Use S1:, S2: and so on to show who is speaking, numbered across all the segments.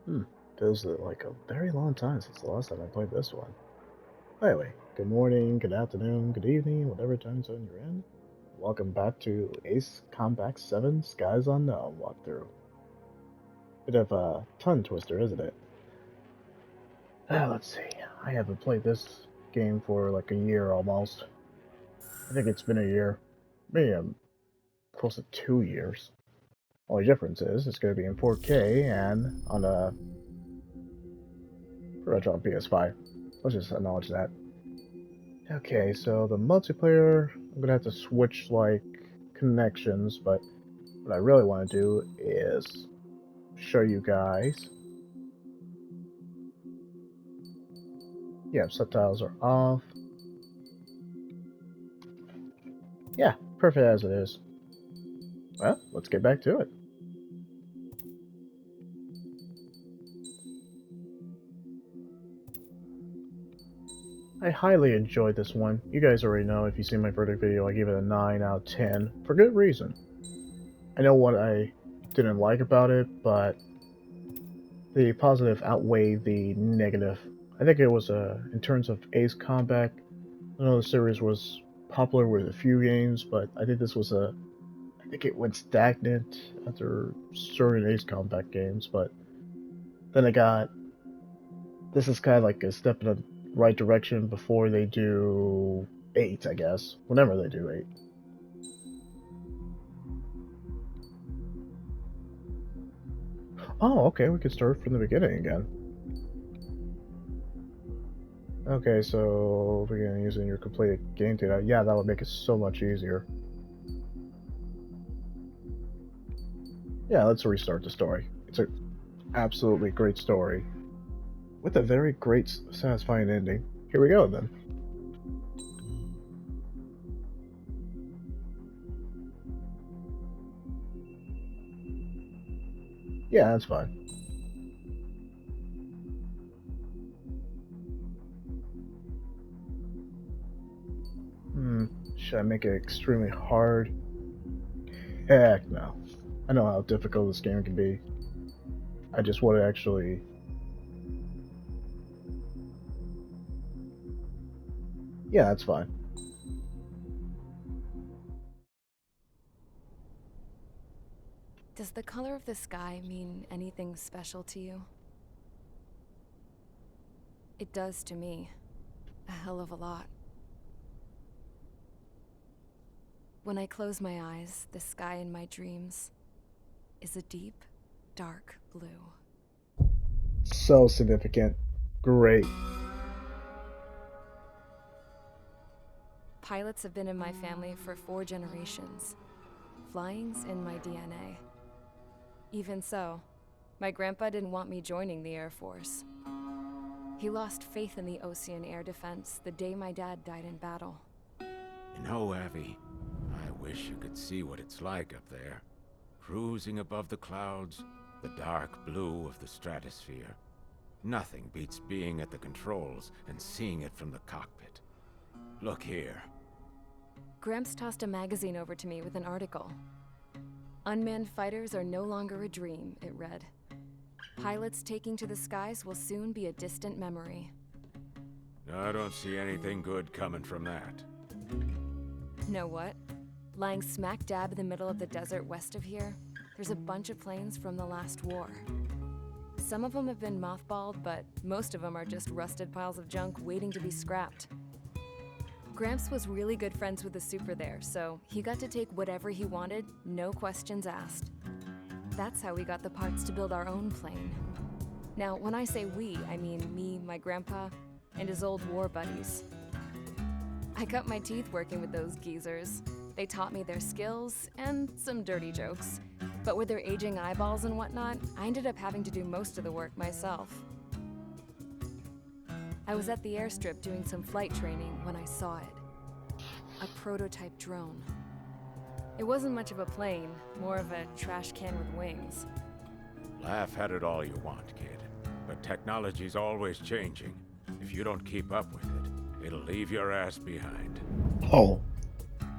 S1: Hmm. Feels like a very long time since the last time I played this one. Anyway, good morning, good afternoon, good evening, whatever time zone you're in. Welcome back to Ace Combat 7 Skies Unknown walkthrough. Bit of a tongue twister, isn't it? Let's see. I haven't played this game for like a year almost. I think it's been a year. Maybe close to 2 years. Only difference is it's going to be in 4K and on a retro PS5. Let's just acknowledge that. Okay, so the multiplayer, I'm gonna have to switch like connections, but what I really want to do is show you guys. Yeah, subtitles are off. Yeah, perfect as it is. Well, let's get back to it. I highly enjoyed this one. You guys already know if you see my verdict video, I give it a 9 out of 10 for good reason. I know what I didn't like about it, but the positive outweighed the negative. I think it was in terms of Ace Combat. I know the series was popular with a few games, but I think this was I think it went stagnant after certain Ace Combat games, but then this is kind of like a step in the right direction before they do 8, I guess. Whenever they do 8. Oh, okay, we could start from the beginning again. Okay, so begin using your completed game data. Yeah, that would make it so much easier. Yeah, let's restart the story. It's an absolutely great story with a very great, satisfying ending. Here we go then. Yeah, that's fine. Hmm, should I make it extremely hard? Heck no. I know how difficult this game can be. I just want to actually. Yeah, that's fine.
S2: Does the color of the sky mean anything special to you? It does to me. A hell of a lot. When I close my eyes, the sky in my dreams is a deep, dark blue.
S1: So significant. Great.
S2: Pilots have been in my family for 4 generations. Flying's in my DNA. Even so, my grandpa didn't want me joining the Air Force. He lost faith in the Ocean Air Defense the day my dad died in battle.
S3: You know, Abby, I wish you could see what it's like up there. Cruising above the clouds, the dark blue of the stratosphere. Nothing beats being at the controls and seeing it from the cockpit. Look here.
S2: Gramps tossed a magazine over to me with an article. Unmanned fighters are no longer a dream, it read. Pilots taking to the skies will soon be a distant memory.
S3: I don't see anything good coming from that.
S2: Know what? Lying smack dab in the middle of the desert west of here, there's a bunch of planes from the last war. Some of them have been mothballed, but most of them are just rusted piles of junk waiting to be scrapped. Gramps was really good friends with the super there, so he got to take whatever he wanted, no questions asked. That's how we got the parts to build our own plane. Now, when I say we, I mean me, my grandpa, and his old war buddies. I cut my teeth working with those geezers. They taught me their skills and some dirty jokes. But with their aging eyeballs and whatnot, I ended up having to do most of the work myself. I was at the airstrip doing some flight training when I saw it. A prototype drone. It wasn't much of a plane, more of a trash can with wings.
S3: Laugh at it all you want, kid. But technology's always changing. If you don't keep up with it, it'll leave your ass behind.
S1: Oh,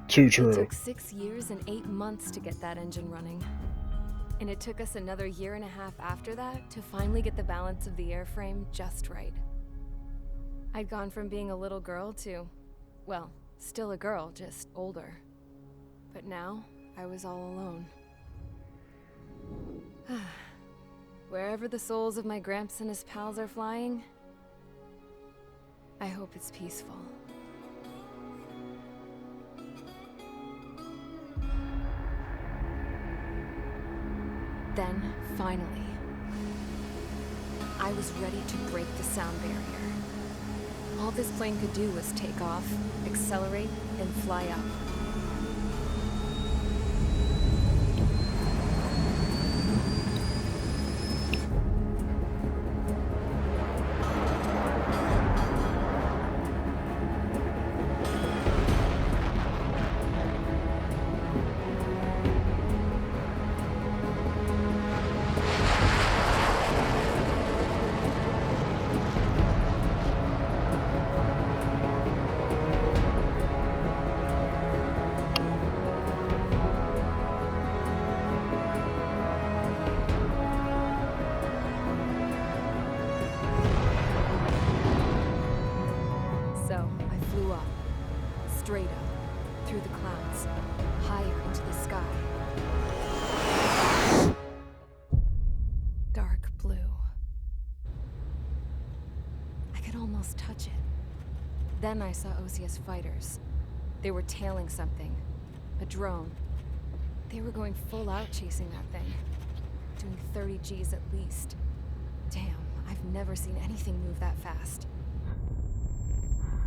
S1: too
S2: It
S1: true.
S2: took 6 years and 8 months to get that engine running. And it took us another year and a half after that to finally get the balance of the airframe just right. I'd gone from being a little girl to, well, still a girl, just older. But now, I was all alone. Wherever the souls of my Gramps and his pals are flying, I hope it's peaceful. Then, finally, I was ready to break the sound barrier. All this plane could do was take off, accelerate, and fly up. Straight up, through the clouds, higher into the sky. Dark blue. I could almost touch it. Then I saw Osia's fighters. They were tailing something. A drone. They were going full out chasing that thing. Doing 30 Gs at least. Damn, I've never seen anything move that fast.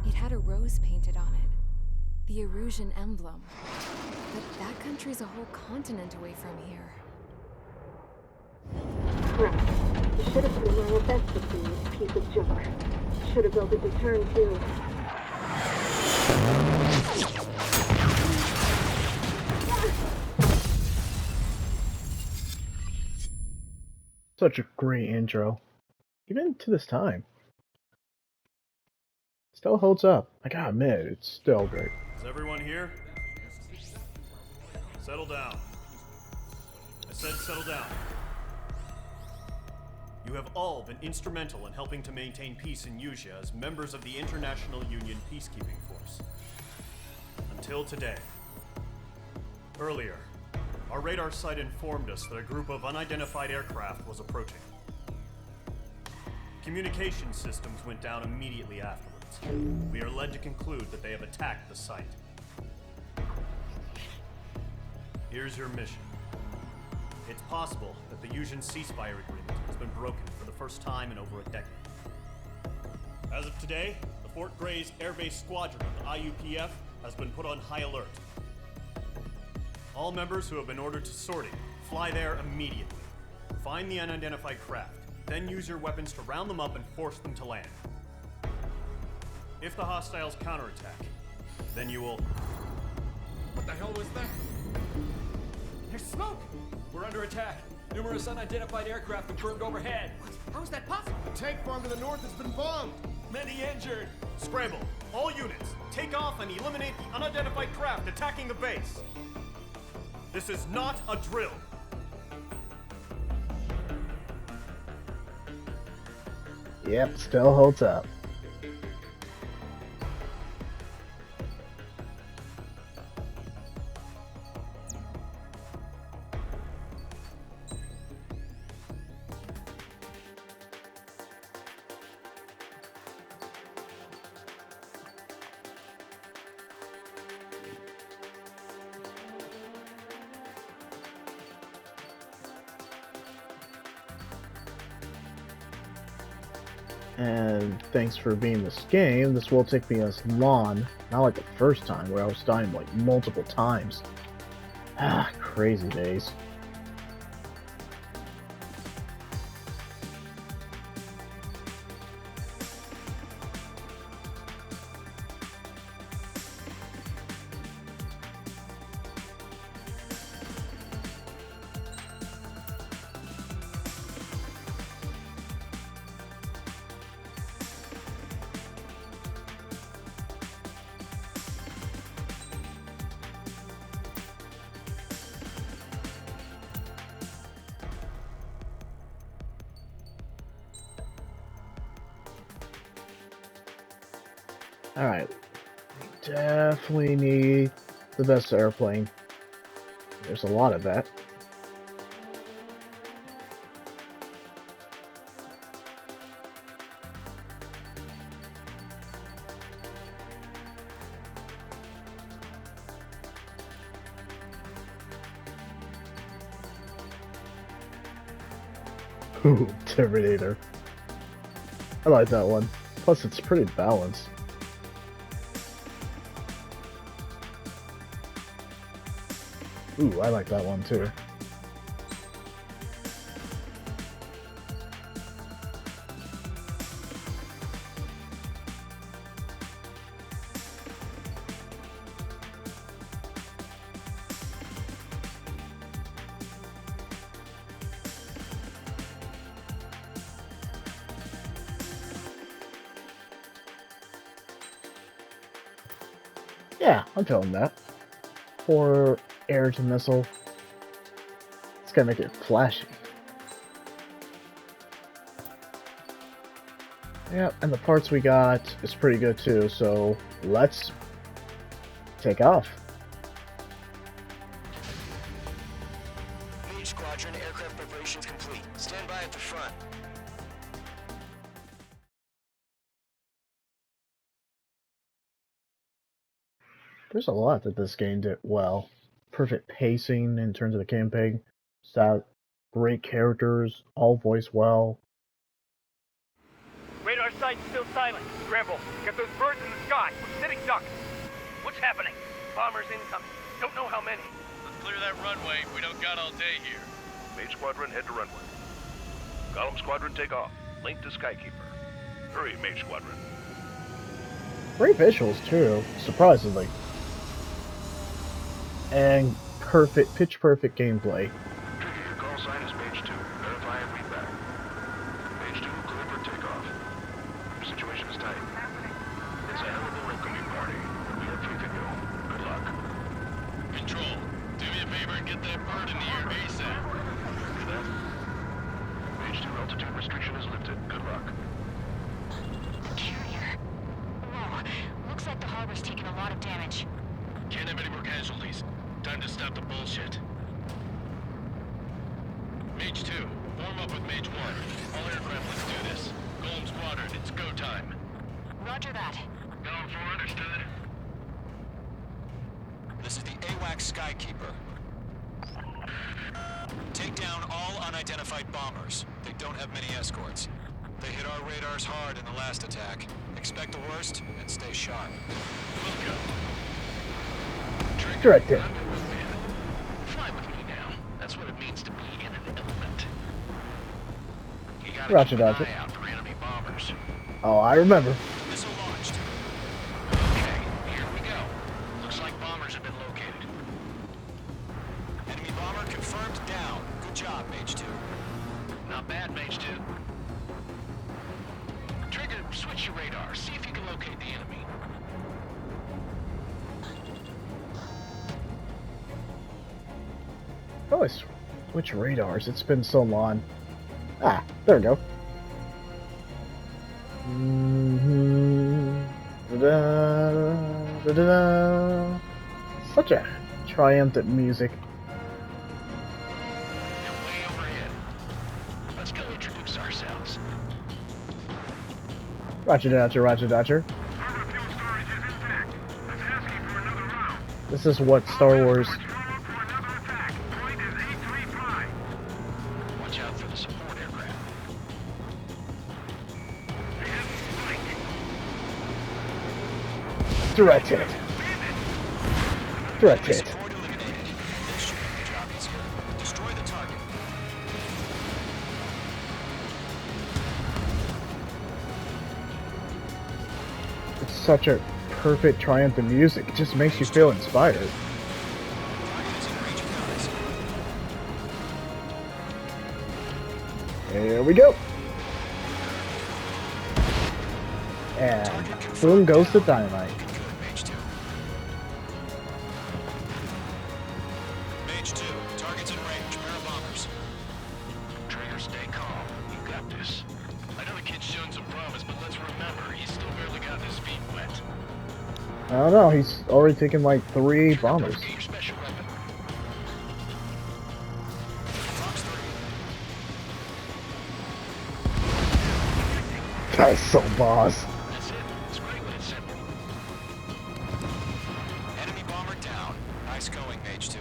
S2: It had a rose painted on it. The Erusian emblem. But that country's a whole continent away from here.
S4: Crap. You should have been wearing a vest to see this piece of junk. Should have built a return too.
S1: Such a great intro. Even to this time. Still holds up. I gotta admit, it's still great.
S5: Is everyone here? Settle down. I said settle down. You have all been instrumental in helping to maintain peace in Usea as members of the International Union Peacekeeping Force. Until today. Earlier, our radar site informed us that a group of unidentified aircraft was approaching. Communication systems went down immediately afterwards. We are led to conclude that they have attacked the site. Here's your mission. It's possible that the Usian ceasefire agreement has been broken for the first time in over a decade. As of today, the Fort Grays Air Base Squadron of the IUPF has been put on high alert. All members who have been ordered to sortie, fly there immediately. Find the unidentified craft, then use your weapons to round them up and force them to land. If the hostiles counterattack, then you will...
S6: What the hell was that? There's smoke! We're under attack. Numerous unidentified aircraft confirmed overhead. What? How is that possible?
S7: The tank farm to the north has been bombed!
S6: Many injured!
S5: Scramble! All units, take off and eliminate the unidentified craft attacking the base! This is not a drill!
S1: Yep, still holds up. And thanks for being this game, this will take me as Lon, not like the first time where I was dying like multiple times. Ah, crazy days. Alright. Definitely need the best airplane. There's a lot of that. Ooh, Terminator. I like that one. Plus, it's pretty balanced. Ooh, I like that one too. Yeah, I'm feeling that. For air to missile, it's gonna make it flashy. Yeah, and the parts we got is pretty good too, so let's take off.
S8: Mage Squadron, aircraft preparations complete. Stand by at the front.
S1: There's a lot that this game did well. Perfect pacing in terms of the campaign. Stat, great characters, all voiced well.
S9: Radar site's still silent. Scramble. Get those birds in the sky. We're sitting ducks. What's happening? Bombers incoming. Don't know how many.
S10: Let's clear that runway. We don't got all day here.
S11: Mage Squadron, head to runway. Golem Squadron, take off. Link to Skykeeper. Hurry, Mage Squadron.
S1: Great visuals too, surprisingly. And pitch perfect gameplay.
S11: Trigger, your call sign is Mage 2. Verify and read back. Mage 2, clear for takeoff. Your situation is tight. It's a hell of a welcoming party. We have faith in you. Good luck.
S10: Control, do me a favor and get that bird in the air ASAP.
S11: Copy that. Mage 2, altitude restriction is lifted. Good luck.
S12: Interior. Whoa. Looks like the harbor's taken a lot of damage.
S10: Can't have any more casualties. Time to stop the bullshit. Mage 2, form up with Mage 1. All aircraft, let's do this. Golem Squadron, it's go time.
S12: Roger that.
S10: Going for understood.
S8: This is the AWACS Skykeeper. Take down all unidentified bombers. They don't have many escorts. They hit our radars hard in the last attack. Expect the worst and stay sharp.
S10: We'll go.
S1: Direct hit.
S11: Fly with me now. That's what it means to be in an element. You gotta
S1: Roger,
S11: keep an
S1: Roger.
S11: eye out for enemy bombers.
S1: Oh, I remember.
S8: Missile launched.
S11: Okay, here we go. Looks like bombers have been located.
S8: Enemy bomber confirmed down. Good job, Mage 2.
S11: Not bad, Mage 2. Trigger, switch your radar. See if you can locate the enemy.
S1: Oh, I switch radars. It's been so long. Ah, there we go. Da-da, da-da. Such a triumphant music.
S11: They're way overhead. Let's go introduce ourselves.
S1: Roger, Dodger, Roger, Dodger. This is what Star Wars.
S11: Watch out for the support aircraft.
S1: Direct hit. Direct hit.
S8: Support eliminated. This should make the job easier. Destroy the target.
S1: It's such a perfect triumphant music. It just makes you feel inspired.
S8: Target is in range of guys.
S1: Here we go. And boom goes the dynamite.
S8: Good, Mage 2. Mage 2, target's in range. Pair of bombers.
S11: Trigger, stay calm. You got this. I know the
S10: kid's shown some promise, but let's remember, he's still barely gotten his feet wet.
S1: I don't know, he's already taken like 3 bombers.
S10: Get your special weapon.
S1: That's so boss.
S10: That's it. It's great when it's simple.
S8: Enemy bomber down. Nice going, Mage 2.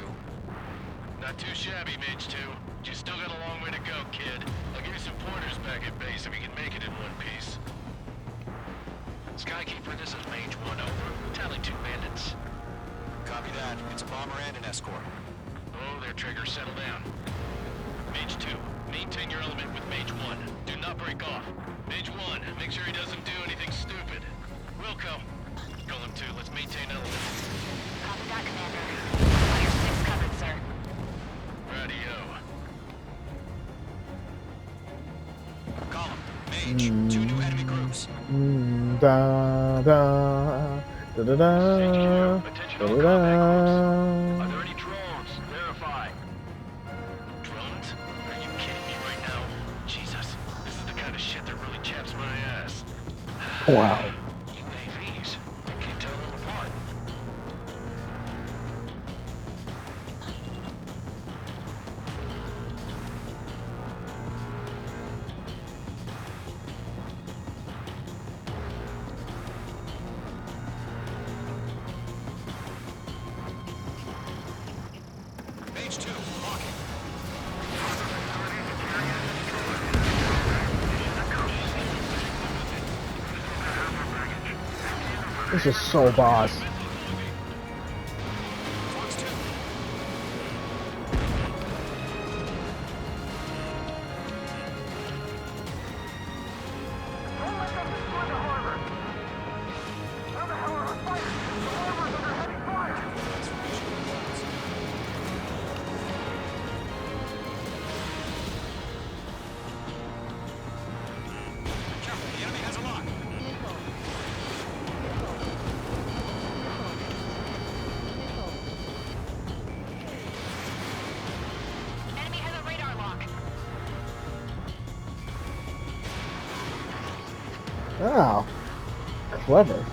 S10: Not too shabby, Mage 2. You still got a long way to go, kid. I'll give you some pointers back at base if you can make it in one piece.
S8: Skykeeper, this is Mage 1 over.
S10: Tally 2 bandits.
S8: Copy that. It's a bomber and an escort.
S10: Oh, there, Trigger. Settle down. Mage 2, maintain your element with Mage 1. Do not break off. Mage 1, make sure he doesn't do anything stupid. Wilco. Golem 2, let's maintain element.
S12: Copy that, Commander. Got your 6 covered, sir.
S10: Radio.
S8: Column, Mage, 2 new enemy groups.
S1: Da da da da da
S10: Attention all combat groups. Are there any drones? Verify. Drones? Are you kidding me right now? Jesus, this is the kind of shit that really chaps my ass.
S1: Wow.
S10: UAVs? I can't tell them apart.
S8: Mage 2, walking.
S1: This is so boss.
S8: Fox 2.
S9: Don't let them destroy the harbor! Where the hell are our fighters? The harbor's under heavy fire!
S8: Careful, the enemy has a lock.
S12: Enemy has a radar lock.
S1: Oh, clever.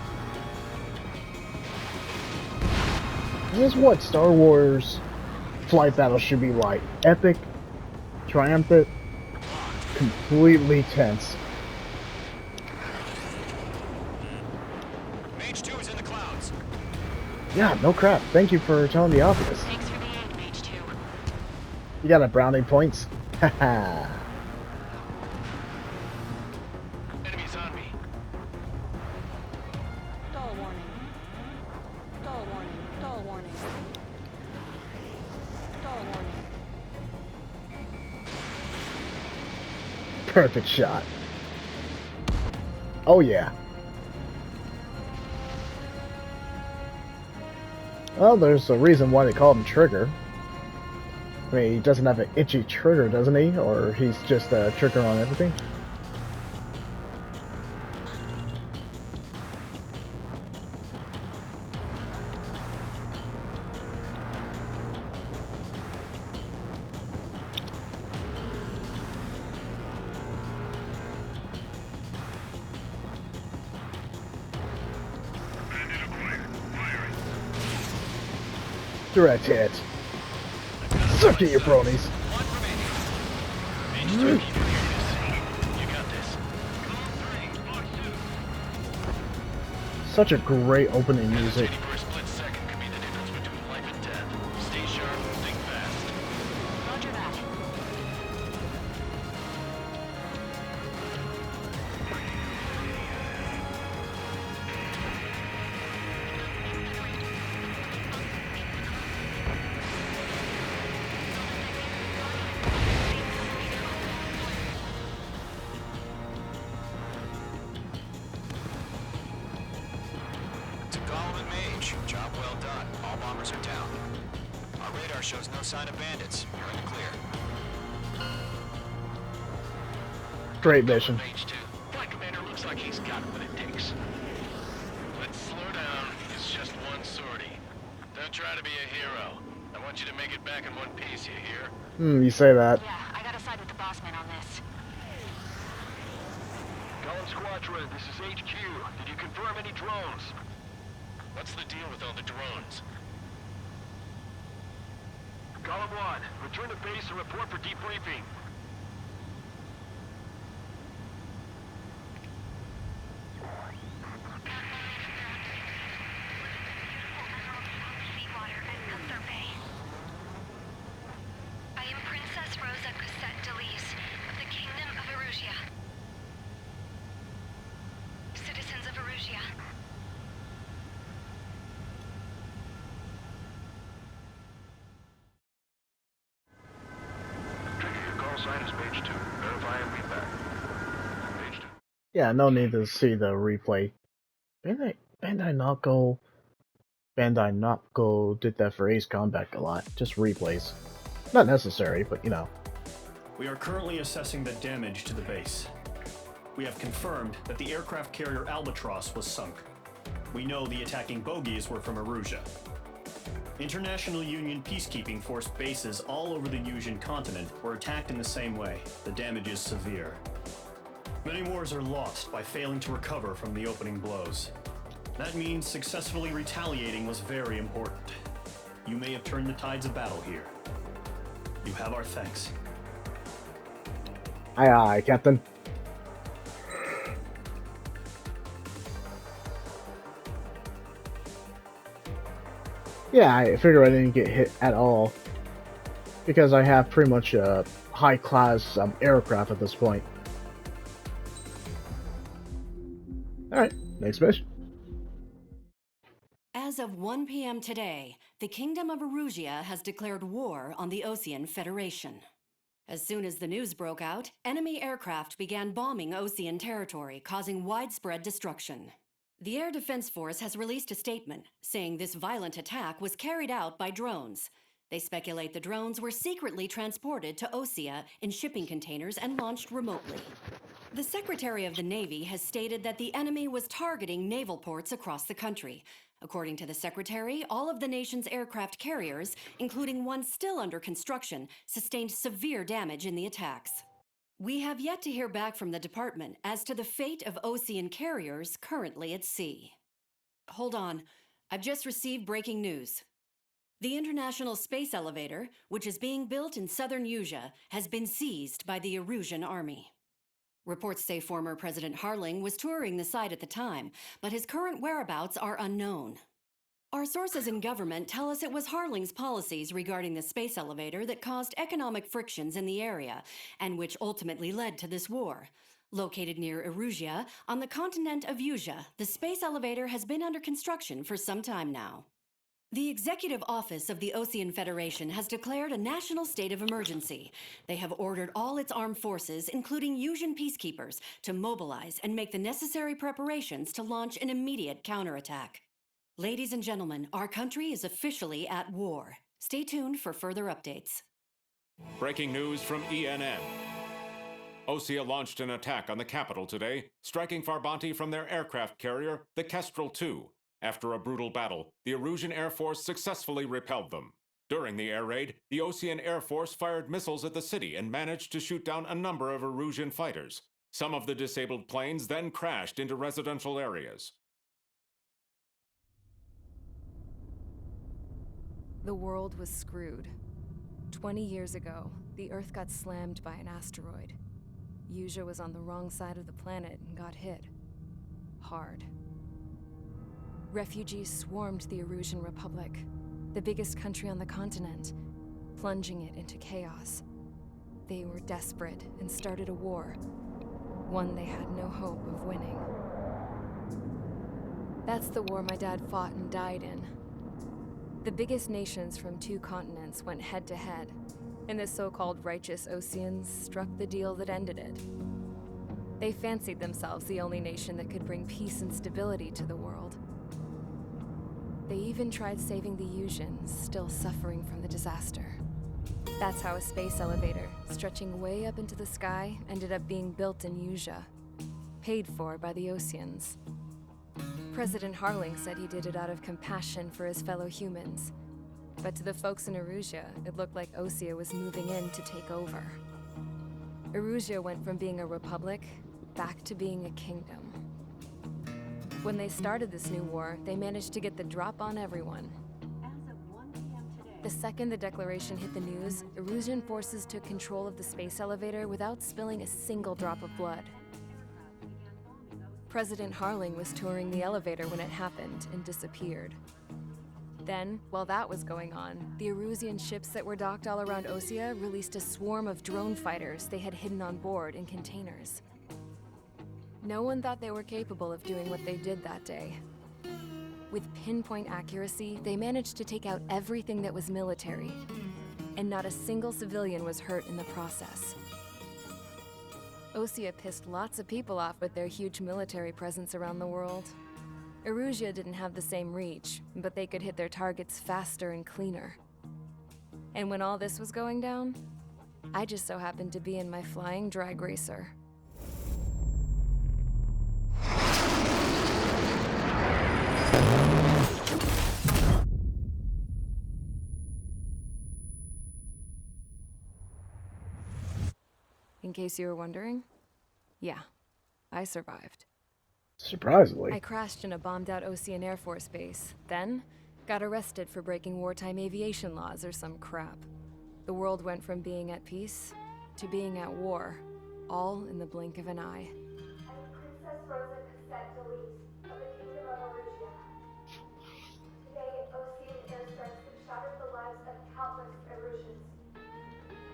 S1: This is what Star Wars flight battles should be like. Epic, triumphant, completely tense.
S8: Mage 2 is in the clouds.
S1: Yeah, no crap. Thank you for telling the obvious.
S12: Thanks for the aid, Mage 2.
S1: You got a brownie points? Haha.
S10: Enemies on me.
S4: Stall warning. Stall warning. Stall warning. Stall warning.
S1: Perfect shot. Oh yeah. Well, there's a reason why they call him Trigger. I mean, he doesn't have an itchy trigger, doesn't he? Or he's just a trigger on everything? Direct hit. Suck at your bronies.
S8: One remaining.
S10: Mage 2, keep it here to see. You got this.
S1: Such a great opening music.
S10: Hesitating for a split second could be the difference between life and death. Stay sharp, think fast.
S12: Roger that.
S8: To Golem and Mage, job well done. All bombers are down. Our radar shows no sign of bandits. You're in the clear.
S1: Great mission.
S10: Mage 2. Flight Commander looks like he's got what it takes. Let's slow down. It's just one sortie. Don't try to be a hero. I want you to make it back in one piece, you hear?
S1: You say that.
S12: Yeah, I gotta side with the boss man on this.
S11: Squadron, this is HQ. Did you confirm any drones?
S10: What's the deal with all the drones?
S11: Column 1, return to base and report for debriefing.
S12: Seawater at Gunther Bay. I am Princess Rosa Cosette Delise of the Kingdom of Erusia. Citizens of Erusia.
S11: Trigger, your call sign is page 2. Verify and read back. Page 2.
S1: Yeah, no need to see the replay. Bandai Namco did that for Ace Combat a lot. Just replays. Not necessary, but you know.
S5: We are currently assessing the damage to the base. We have confirmed that the aircraft carrier Albatross was sunk. We know the attacking bogies were from Erusia. International Union Peacekeeping Force bases all over the Yusian continent were attacked in the same way. The damage is severe. Many wars are lost by failing to recover from the opening blows. That means successfully retaliating was very important. You may have turned the tides of battle here. You have our thanks.
S1: Aye aye, Captain. Yeah, I figure I didn't get hit at all. Because I have pretty much a high-class aircraft at this point. Alright, next mission.
S13: As of 1 p.m. today, the Kingdom of Erusia has declared war on the Osean Federation. As soon as the news broke out, enemy aircraft began bombing Osean territory, causing widespread destruction. The Air Defense Force has released a statement saying this violent attack was carried out by drones. They speculate the drones were secretly transported to Osea in shipping containers and launched remotely. The Secretary of the Navy has stated that the enemy was targeting naval ports across the country. According to the Secretary, all of the nation's aircraft carriers, including one still under construction, sustained severe damage in the attacks. We have yet to hear back from the department as to the fate of Osean carriers currently at sea. Hold on, I've just received breaking news. The International Space Elevator, which is being built in southern Yusia, has been seized by the Erusian army. Reports say former President Harling was touring the site at the time, but his current whereabouts are unknown. Our sources in government tell us it was Harling's policies regarding the space elevator that caused economic frictions in the area, and which ultimately led to this war. Located near Erusia, on the continent of Yusia, the space elevator has been under construction for some time now. The Executive Office of the Osean Federation has declared a national state of emergency. They have ordered all its armed forces, including Yusian peacekeepers, to mobilize and make the necessary preparations to launch an immediate counterattack. Ladies and gentlemen, our country is officially at war. Stay tuned for further updates.
S3: Breaking news from ENN. Osea launched an attack on the capital today, striking Farbanti from their aircraft carrier, the Kestrel II. After a brutal battle, the Erusian Air Force successfully repelled them. During the air raid, the Osean Air Force fired missiles at the city and managed to shoot down a number of Erusian fighters. Some of the disabled planes then crashed into residential areas.
S2: The world was screwed. 20 years ago, the Earth got slammed by an asteroid. Yusia was on the wrong side of the planet and got hit. Hard. Refugees swarmed the Erusian Republic, the biggest country on the continent, plunging it into chaos. They were desperate and started a war, one they had no hope of winning. That's the war my dad fought and died in. The biggest nations from 2 continents went head-to-head, and the so-called righteous Oseans struck the deal that ended it. They fancied themselves the only nation that could bring peace and stability to the world. They even tried saving the Yusians, still suffering from the disaster. That's how a space elevator, stretching way up into the sky, ended up being built in Yusia, paid for by the Oseans. President Harling said he did it out of compassion for his fellow humans. But to the folks in Erusia, it looked like Osea was moving in to take over. Erusia went from being a republic back to being a kingdom. When they started this new war, they managed to get the drop on everyone. The second the declaration hit the news, Erusian forces took control of the space elevator without spilling a single drop of blood. President Harling was touring the elevator when it happened and disappeared. Then, while that was going on, the Erusian ships that were docked all around Osea released a swarm of drone fighters they had hidden on board in containers. No one thought they were capable of doing what they did that day. With pinpoint accuracy, they managed to take out everything that was military, and not a single civilian was hurt in the process. Osea pissed lots of people off with their huge military presence around the world. Erusia didn't have the same reach, but they could hit their targets faster and cleaner. And when all this was going down, I just so happened to be in my flying drag racer. In case you were wondering, yeah, I survived.
S1: Surprisingly.
S2: I crashed in a bombed-out Osean Air Force base, then got arrested for breaking wartime aviation laws or some crap. The world went from being at peace to being at war, all in the blink of an eye.
S12: Princess Rosa Cassette Delise of the Kingdom of Erusia. Today, Osean airstrikes have shattered the lives of countless Erusians.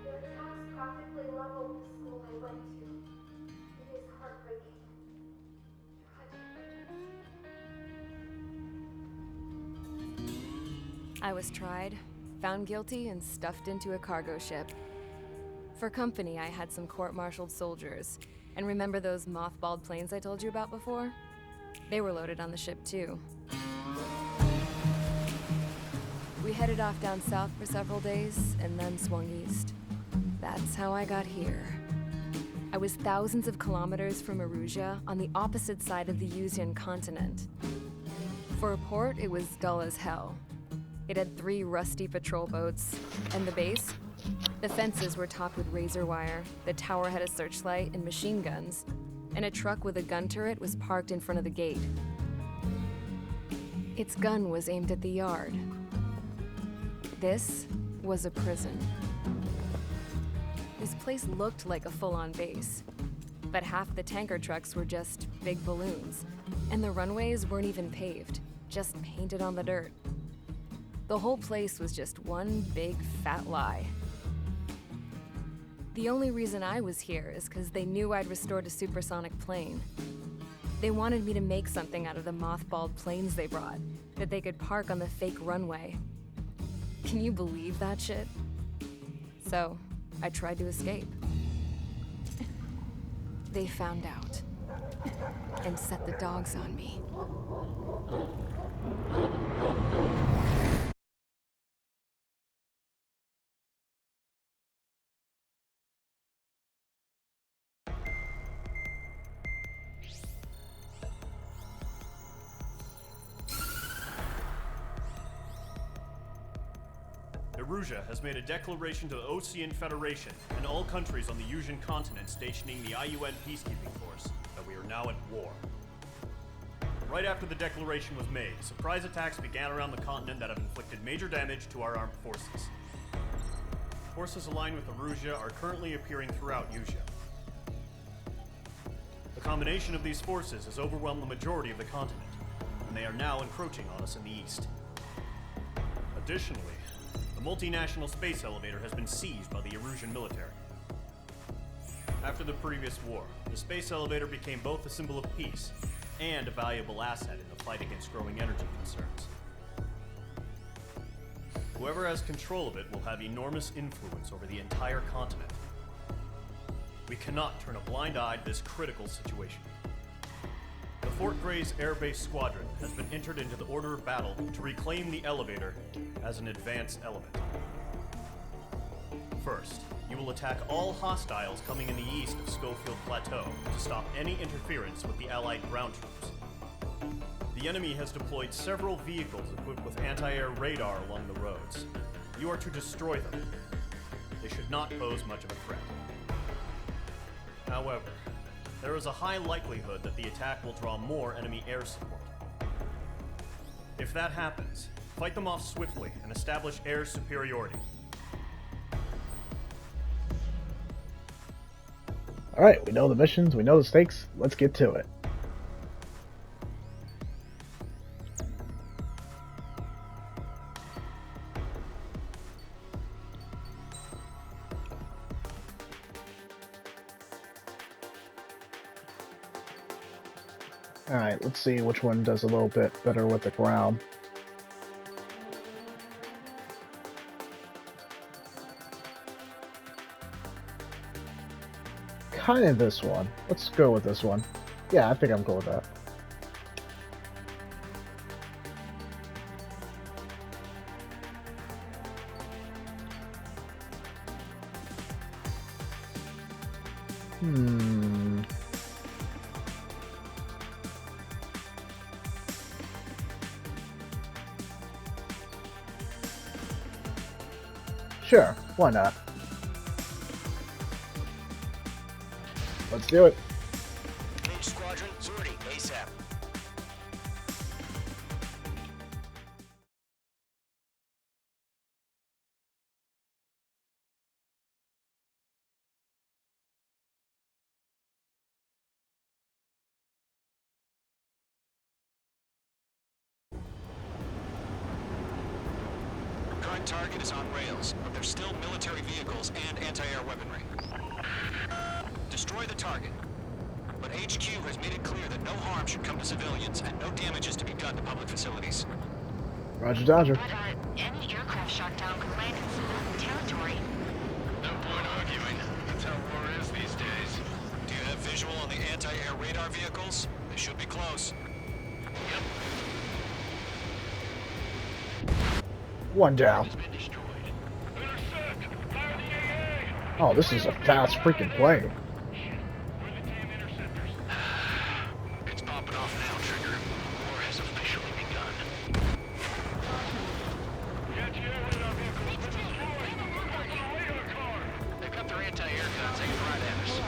S12: Their attacks practically leveled the school I went to. It is heartbreaking.
S2: I was tried, found guilty, and stuffed into a cargo ship. For company, I had some court-martialed soldiers. And remember those mothballed planes I told you about before? They were loaded on the ship, too. We headed off down south for several days, and then swung east. That's how I got here. I was thousands of kilometers from Erusia, on the opposite side of the Usian continent. For a port, it was dull as hell. It had 3 rusty patrol boats, and the base? The fences were topped with razor wire, the tower had a searchlight and machine guns, and a truck with a gun turret was parked in front of the gate. Its gun was aimed at the yard. This was a prison. This place looked like a full-on base, but half the tanker trucks were just big balloons, and the runways weren't even paved, just painted on the dirt. The whole place was just one big fat lie. The only reason I was here is because they knew I'd restored a supersonic plane. They wanted me to make something out of the mothballed planes they brought, that they could park on the fake runway. Can you believe that shit? So, I tried to escape. They found out, and set the dogs on me.
S5: Erusia has made a declaration to the Osean Federation and all countries on the Usian continent stationing the IUN peacekeeping force that we are now at war. Right after the declaration was made, surprise attacks began around the continent that have inflicted major damage to our armed forces. Forces aligned with Erusia are currently appearing throughout Usia. The combination of these forces has overwhelmed the majority of the continent, and they are now encroaching on us in the east. Additionally, the multinational space elevator has been seized by the Erusian military. After the previous war, the space elevator became both a symbol of peace and a valuable asset in the fight against growing energy concerns. Whoever has control of it will have enormous influence over the entire continent. We cannot turn a blind eye to this critical situation. The Fort Grays Air Base Squadron has been entered into the order of battle to reclaim the elevator as an advance element. First, you will attack all hostiles coming in the east of Schofield Plateau to stop any interference with the Allied ground troops. The enemy has deployed several vehicles equipped with anti-air radar along the roads. You are to destroy them. They should not pose much of a threat. However, there is a high likelihood that the attack will draw more enemy air support. If that happens, fight them off swiftly and establish air superiority.
S1: Alright, we know the missions, we know the stakes, let's get to it. Alright, let's see which one does a little bit better with the ground. Kind of this one. Let's go with this one. Yeah, I think I'm cool with that. Sure, why not? Let's do it.
S10: Mage Squadron, Zordy, ASAP. Current target is on rails, but there's still military vehicles and anti-air weaponry. Destroy the target. But HQ has made it clear that no harm should come to civilians and no damage is to be done to public facilities.
S1: Roger, Dodger.
S14: But any aircraft shot down could land in civilian territory.
S10: No point arguing. That's how war is these days. Do you have visual on the anti-air radar vehicles? They should be close. Yep.
S1: One down. Oh, this is a fast freaking plane.
S10: It's popping off now, Trigger. War has officially begun. They've got their anti-air guns aimed right at us.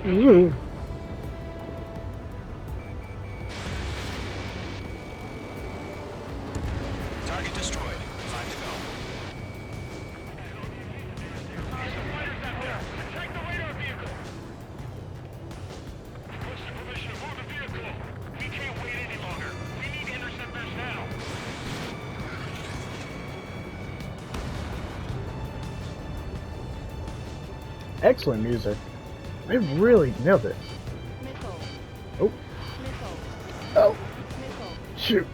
S1: Ooh.
S10: Target destroyed. 5 to go.
S9: Attack the radar vehicle! What's the permission to move the vehicle? We can't wait any longer. We need interceptors now.
S1: Excellent music. They really nailed it.
S2: Missile.
S1: Oh.
S2: Missile.
S1: Oh.
S2: Missile.
S1: Shoot.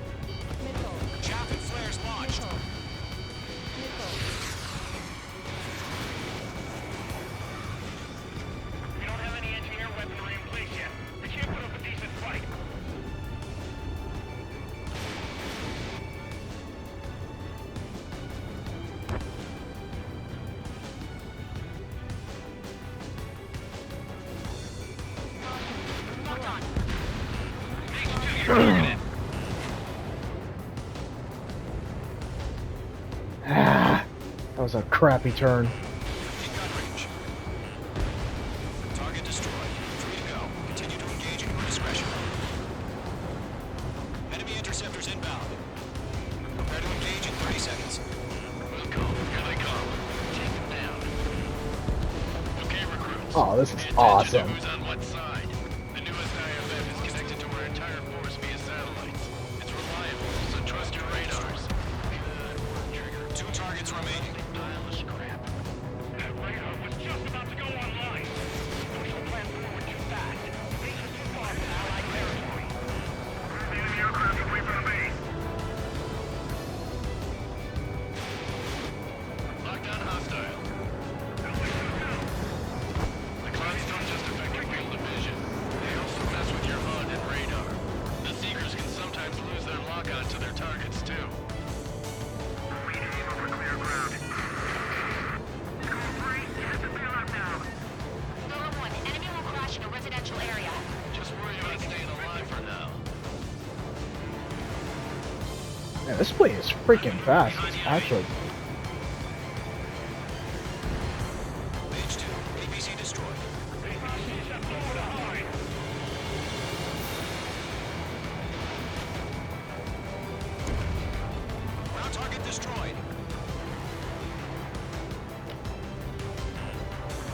S2: Missile.
S10: Chaff and flares launched.
S2: Missile. Missile.
S9: We don't have any anti-air weaponry in place yet. We can't put up a decent fight.
S1: Ah, that was a crappy turn.
S10: Target destroyed. 3 to go. Continue to engage at your discretion. Enemy interceptors inbound. Prepare to engage in 30 seconds. Let's go. Here they come. Take them down. Okay, recruits.
S1: Oh, this is
S10: Pay attention
S1: awesome.
S10: to who's on what side. The newest IFF is connected to our entire force via satellites. It's reliable, so trust your radars. Good work, Trigger. 2 targets remaining. Pile of scrap.
S9: That radar was just about to go online. We don't plan forward too fast. These are too far from Allied territory. The enemy aircraft away from the base.
S10: Lockdown hostile. The clouds don't just affect your field of vision. They also mess with your HUD and radar. The Seekers can sometimes lose their lock-on to their targets, too.
S9: We aim over clear ground. School 3, you have to bail out now.
S14: Lower 1, enemy will crash in a residential area.
S10: Just worry about staying alive for now.
S1: Man, this plane is freaking fast. It's actually.
S8: Mage 2, APC destroyed. Ground target destroyed.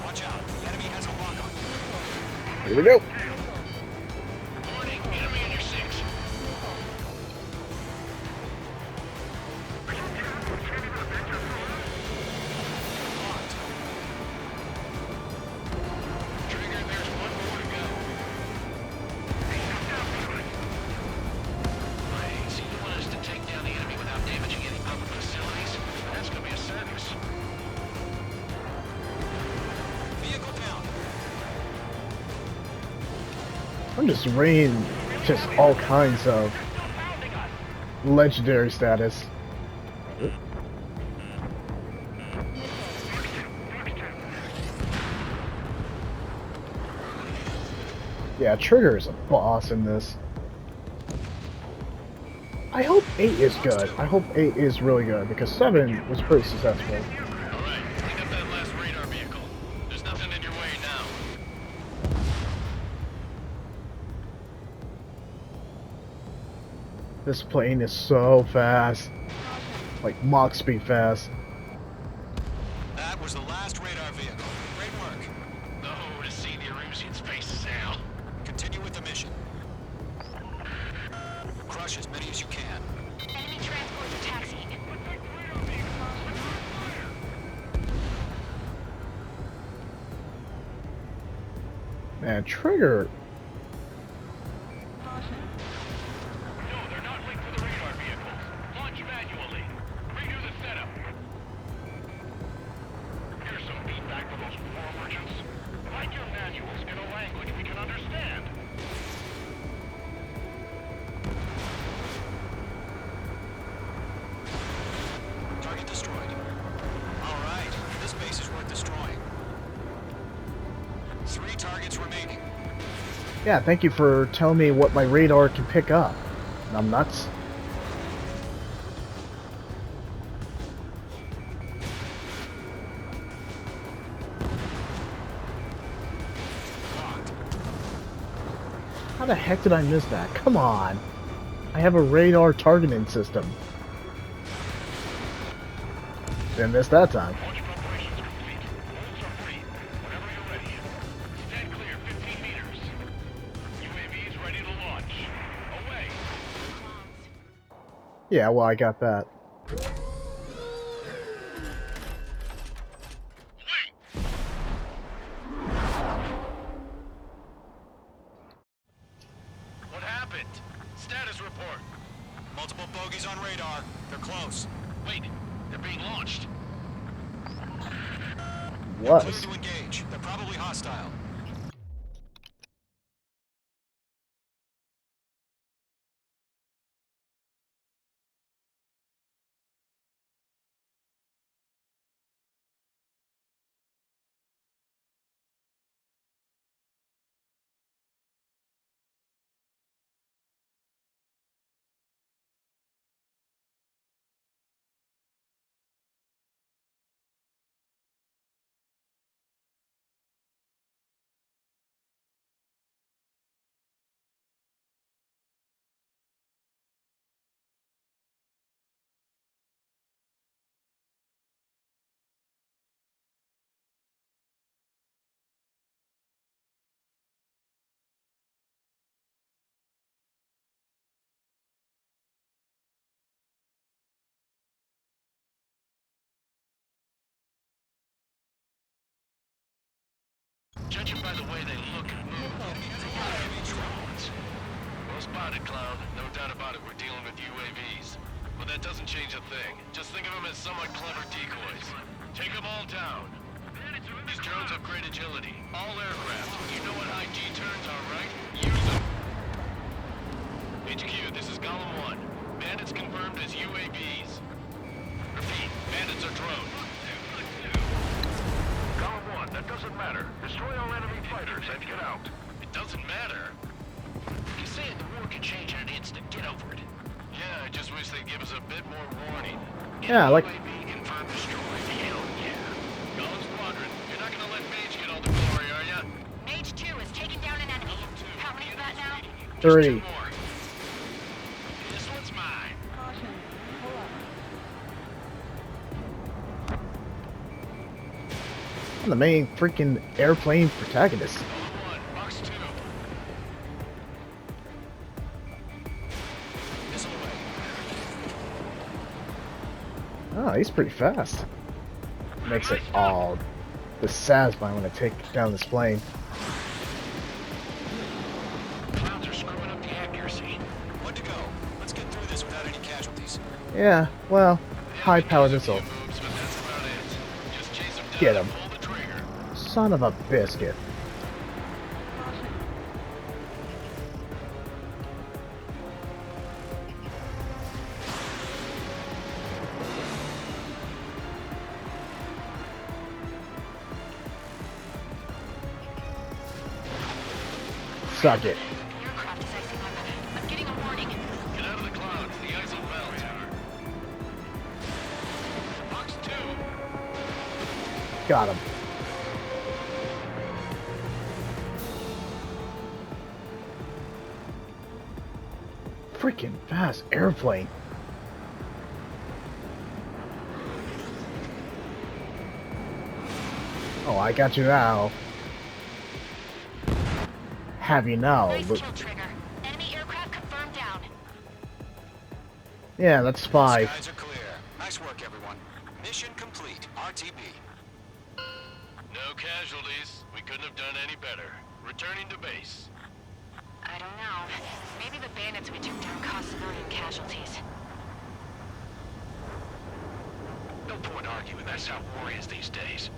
S8: Watch out. The enemy has a lock-on.
S1: Here we go.
S10: Warning, enemy in your 6. Trigger, there's one more to go. Right, so you want us to take down the enemy without damaging any public facilities? That's gonna be a circus.
S8: Vehicle down.
S1: I'm just raining just all kinds of legendary status. Yeah, Trigger is a boss in this. I hope 8 is good. I hope 8 is really good because 7 was pretty successful.
S10: Alright, clean up that last radar vehicle. There's nothing in your way now.
S1: This plane is so fast. Like Mach speed fast.
S8: That was the last radar vehicle. Great work.
S10: No, to see the Erusian faces now.
S8: Continue with the mission. Crush as many as you can.
S14: Enemy transports are taxiing.
S1: Man, Trigger.
S10: No, they're not linked to the radar vehicles. Launch manually. Redo the setup. Here's some feedback from those war merchants. Write your manuals in a language we can understand.
S8: Target destroyed. Alright, this base is worth destroying. 3 targets remaining.
S1: Yeah, thank you for telling me what my radar can pick up. I'm nuts. How the heck did I miss that? Come on. I have a radar targeting system. Didn't miss that time.
S10: Launch preparations complete. Bolts are free. Whenever you're ready. Stand clear 15 meters. UAVs ready to launch. Away.
S1: Yeah, well, I got that.
S10: What happened? Status report.
S8: Multiple bogies on radar. They're close.
S10: Wait, they're being launched.
S8: Clear
S1: Was.
S8: to engage. They're probably hostile.
S10: Judging by the way they look and move, UAV drones. Well spotted, Cloud. No doubt about it, we're dealing with UAVs. But that doesn't change a thing. Just think of them as somewhat clever decoys. Take them all down. These drones have great agility. All aircraft. You know what high G turns are, right? Use them. HQ, this is Golem 1. Bandits confirmed as UAVs. Repeat, bandits are drones.
S11: Golem 1, that doesn't matter. Destroy all enemy fighters and get out.
S10: It doesn't matter.
S8: You saying the war can change in an instant. Get over it.
S10: Yeah, I just wish they'd give us a bit more warning.
S1: Yeah, like...
S10: UAV confirmed destroyed. Hell yeah. Go Squadron, you're not gonna let Mage get all the glory, are ya?
S14: Mage 2 is taking down an enemy. How many is that now?
S1: 3.
S10: This one's mine.
S4: Caution. Pull up.
S1: I'm the main freaking airplane protagonist.
S10: Box 2. Missile away.
S1: Oh, he's pretty fast. Makes it all the satisfying when I take down this plane.
S10: Clouds are screwing up the accuracy. Good to go. Let's get through this without any casualties.
S1: Yeah, well, high-powered missile. Get him. Son of a biscuit. Suck it.
S14: Aircraft is icing up. I'm getting a warning.
S10: Get out of the clouds. The ice will melt. Box 2.
S1: Got him. Freaking fast airplane. Oh, I got you now. Have you now?
S14: Nice kill, Trigger. Enemy aircraft confirmed down.
S1: Yeah, that's 5.
S8: Skies are clear. Nice work, everyone. Mission complete. RTB.
S10: No casualties. We couldn't have done any better. Returning to base.
S14: I don't know. Maybe the bandits we took down caused civilian casualties.
S10: No point arguing. That's how war is these days.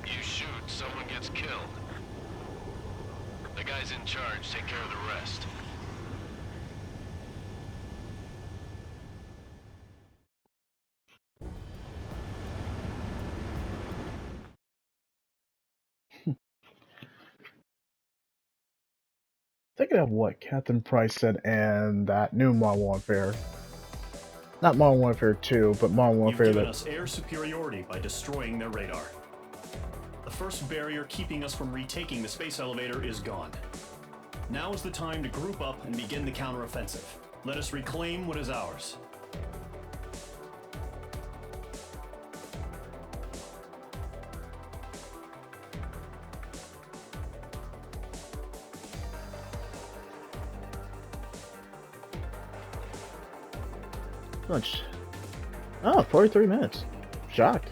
S10: You shoot, someone gets killed. The guys in charge take care of the rest.
S1: Thinking of what Captain Price said in that new Modern Warfare. Not Modern Warfare 2, but Modern Warfare
S5: You've given
S1: that...
S5: us air superiority by destroying their radar. The first barrier keeping us from retaking the space elevator is gone. Now is the time to group up and begin the counteroffensive. Let us reclaim what is ours.
S1: Much. Oh, 43 minutes. Shocked.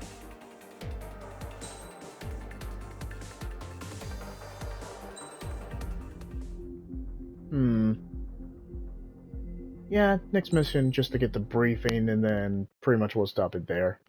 S1: Yeah, next mission just to get the briefing and then pretty much we'll stop it there.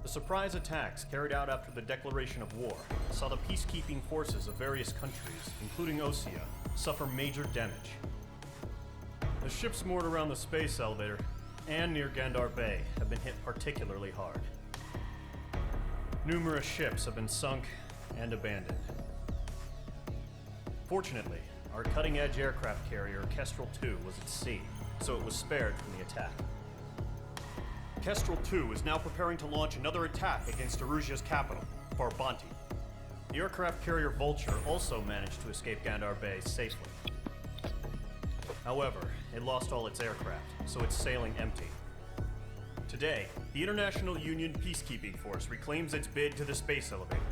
S5: The surprise attacks carried out after the declaration of war saw the peacekeeping forces of various countries, including Osea, suffer major damage. The ships moored around the space elevator and near Gandar Bay have been hit particularly hard. Numerous ships have been sunk and abandoned. Fortunately, our cutting-edge aircraft carrier Kestrel 2 was at sea, so it was spared from the attack. Kestrel 2 is now preparing to launch another attack against Erusia's capital, Farbanti. The aircraft carrier Vulture also managed to escape Gandar Bay safely. However, it lost all its aircraft, so it's sailing empty. Today, the International Union Peacekeeping Force reclaims its bid to the space elevator.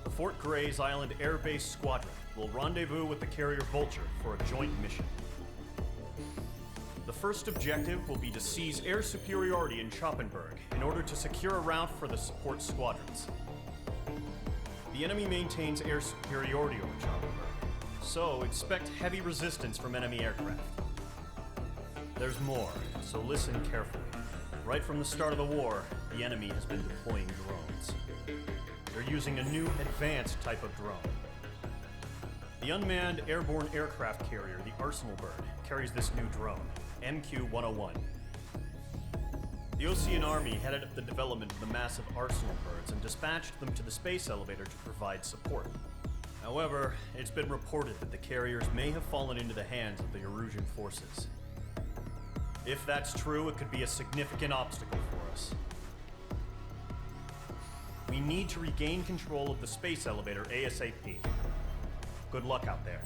S5: The Fort Gray's Island Air Base Squadron will rendezvous with the carrier Vulture for a joint mission. The first objective will be to seize air superiority in Schoppenberg in order to secure a route for the support squadrons. The enemy maintains air superiority over Schoppenberg, so expect heavy resistance from enemy aircraft. There's more, so listen carefully. Right from the start of the war, the enemy has been deploying drones. They're using a new advanced type of drone. The unmanned airborne aircraft carrier, the Arsenal Bird, carries this new drone. MQ-101. The Osean Army headed up the development of the massive arsenal birds and dispatched them to the space elevator to provide support. However, it's been reported that the carriers may have fallen into the hands of the Erusian forces. If that's true, it could be a significant obstacle for us. We need to regain control of the space elevator ASAP. Good luck out there.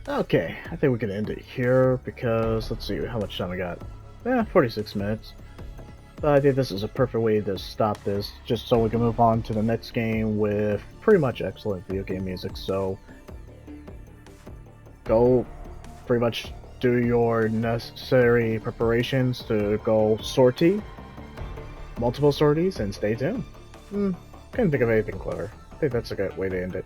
S1: Okay, I think we can end it here because let's see how much time I got. 46 minutes. But I think this is a perfect way to stop this, just so we can move on to the next game with pretty much excellent video game music. So go pretty much do your necessary preparations to go sortie, multiple sorties, and stay tuned. Couldn't think of anything clever. I think that's a good way to end it.